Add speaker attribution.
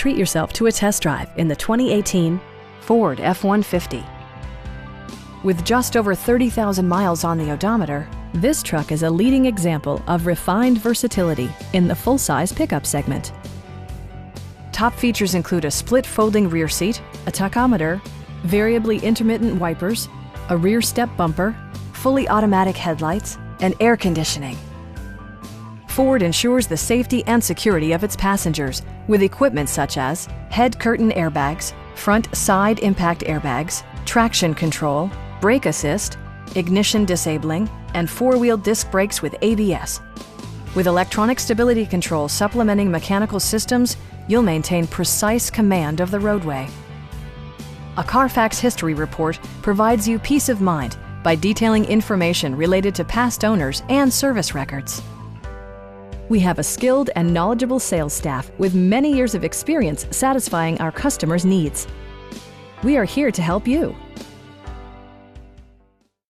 Speaker 1: treat yourself to a test drive in the 2018 Ford F-150. With just over 30,000 miles on the odometer, this truck is a leading example of refined versatility in the full-size pickup segment. Top features include a split folding rear seat, a tachometer, variably intermittent wipers, a rear step bumper, fully automatic headlights, and air conditioning. Ford ensures the safety and security of its passengers with equipment such as head curtain airbags, front side impact airbags, traction control, brake assist, ignition disabling, and four-wheel disc brakes with ABS. With electronic stability control supplementing mechanical systems, you'll maintain precise command of the roadway. A Carfax history report provides you peace of mind by detailing information related to past owners and service records. We have a skilled and knowledgeable sales staff with many years of experience satisfying our customers' needs. We are here to help you.